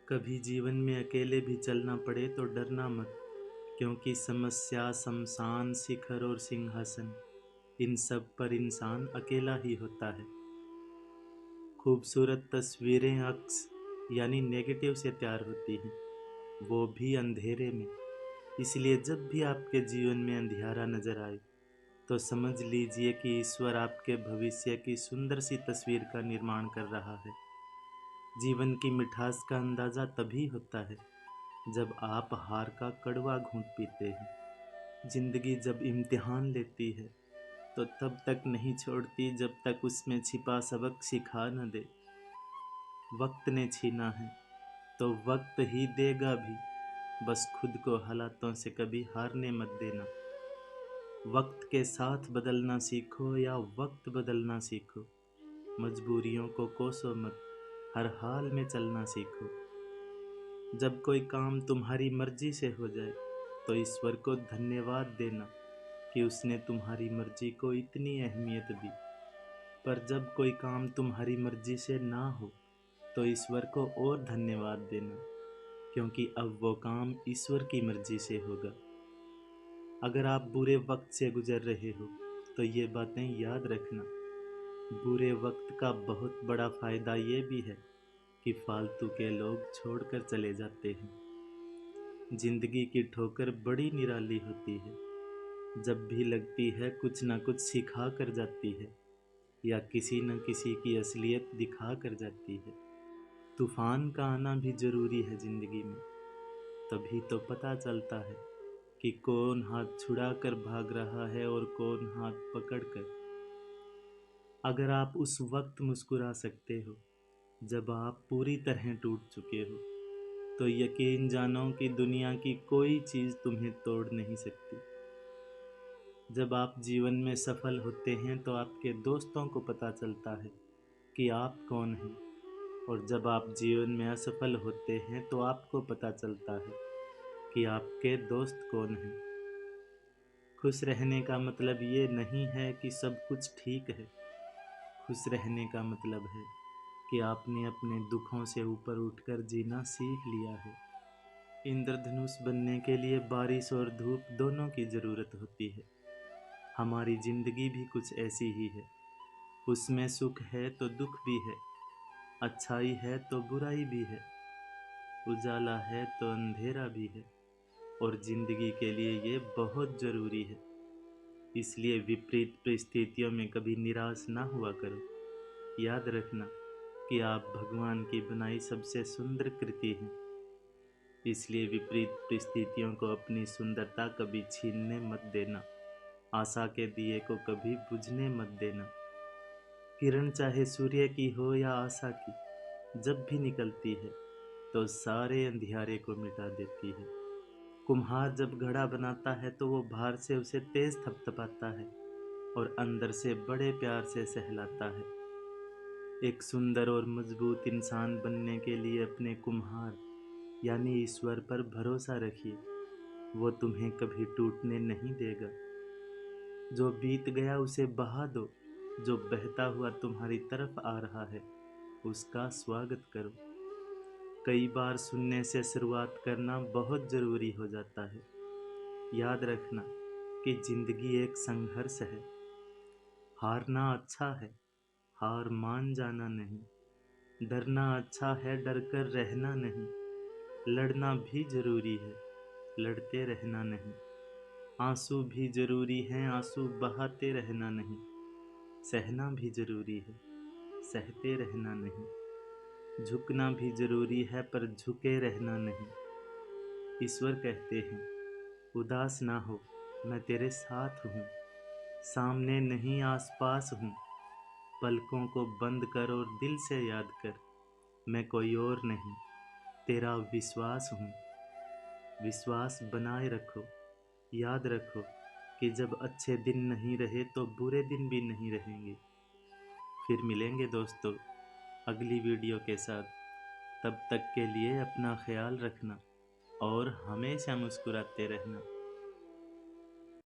कभी जीवन में अकेले भी चलना पड़े तो डरना मत, क्योंकि समस्या, शमशान, शिखर और सिंहासन, इन सब पर इंसान अकेला ही होता है। खूबसूरत तस्वीरें अक्स यानी नेगेटिव से तैयार होती हैं, वो भी अंधेरे में। इसलिए जब भी आपके जीवन में अंधियारा नजर आए तो समझ लीजिए कि ईश्वर आपके भविष्य की सुंदर सी तस्वीर का निर्माण कर रहा है। जीवन की मिठास का अंदाज़ा तभी होता है जब आप हार का कड़वा घूंट पीते हैं। जिंदगी जब इम्तिहान लेती है तो तब तक नहीं छोड़ती जब तक उसमें छिपा सबक सिखा न दे। वक्त ने छीना है तो वक्त ही देगा भी, बस खुद को हालातों से कभी हारने मत देना। वक्त के साथ बदलना सीखो या वक्त बदलना सीखो, मजबूरियों को कोसो मत, हर हाल में चलना सीखो। जब कोई काम तुम्हारी मर्जी से हो जाए तो ईश्वर को धन्यवाद देना कि उसने तुम्हारी मर्जी को इतनी अहमियत दी। पर जब कोई काम तुम्हारी मर्जी से ना हो तो ईश्वर को और धन्यवाद देना, क्योंकि अब वो काम ईश्वर की मर्जी से होगा। अगर आप बुरे वक्त से गुजर रहे हो तो ये बातें याद रखना। बुरे वक्त का बहुत बड़ा फ़ायदा ये भी है कि फालतू के लोग छोड़कर चले जाते हैं। जिंदगी की ठोकर बड़ी निराली होती है, जब भी लगती है कुछ ना कुछ सिखा कर जाती है या किसी न किसी की असलियत दिखा कर जाती है। तूफान का आना भी जरूरी है जिंदगी में, तभी तो पता चलता है कि कौन हाथ छुड़ा कर भाग रहा है और कौन हाथ पकड़ कर। अगर आप उस वक्त मुस्कुरा सकते हो जब आप पूरी तरह टूट चुके हो, तो यकीन जानो कि दुनिया की कोई चीज़ तुम्हें तोड़ नहीं सकती। जब आप जीवन में सफल होते हैं तो आपके दोस्तों को पता चलता है कि आप कौन हैं, और जब आप जीवन में असफल होते हैं तो आपको पता चलता है कि आपके दोस्त कौन हैं। खुश रहने का मतलब ये नहीं है कि सब कुछ ठीक है। खुश रहने का मतलब है कि आपने अपने दुखों से ऊपर उठकर जीना सीख लिया है। इंद्रधनुष बनने के लिए बारिश और धूप दोनों की ज़रूरत होती है। हमारी ज़िंदगी भी कुछ ऐसी ही है, उसमें सुख है तो दुख भी है, अच्छाई है तो बुराई भी है, उजाला है तो अंधेरा भी है, और ज़िंदगी के लिए ये बहुत ज़रूरी है। इसलिए विपरीत परिस्थितियों में कभी निराश ना हुआ करो। याद रखना कि आप भगवान की बनाई सबसे सुंदर कृति हैं। इसलिए विपरीत परिस्थितियों को अपनी सुंदरता कभी छीनने मत देना। आशा के दिए को कभी बुझने मत देना। किरण चाहे सूर्य की हो या आशा की, जब भी निकलती है तो सारे अंधियारे को मिटा देती है। कुम्हार जब घड़ा बनाता है तो वो बाहर से उसे तेज थपथपाता है और अंदर से बड़े प्यार से सहलाता है। एक सुंदर और मजबूत इंसान बनने के लिए अपने कुम्हार यानी ईश्वर पर भरोसा रखिए, वो तुम्हें कभी टूटने नहीं देगा। जो बीत गया उसे बहा दो, जो बहता हुआ तुम्हारी तरफ आ रहा है उसका स्वागत करो। कई बार सुनने से शुरुआत करना बहुत ज़रूरी हो जाता है। याद रखना कि ज़िंदगी एक संघर्ष है। हारना अच्छा है, हार मान जाना नहीं। डरना अच्छा है, डर कर रहना नहीं। लड़ना भी ज़रूरी है, लड़ते रहना नहीं। आंसू भी ज़रूरी हैं, आंसू बहाते रहना नहीं। सहना भी ज़रूरी है, सहते रहना नहीं। झुकना भी ज़रूरी है, पर झुके रहना नहीं। ईश्वर कहते हैं, उदास ना हो, मैं तेरे साथ हूँ। सामने नहीं आसपास हूँ। पलकों को बंद कर और दिल से याद कर, मैं कोई और नहीं, तेरा विश्वास हूँ। विश्वास बनाए रखो। याद रखो कि जब अच्छे दिन नहीं रहे तो बुरे दिन भी नहीं रहेंगे। फिर मिलेंगे दोस्तों अगली वीडियो के साथ। तब तक के लिए अपना ख्याल रखना और हमेशा मुस्कुराते रहना।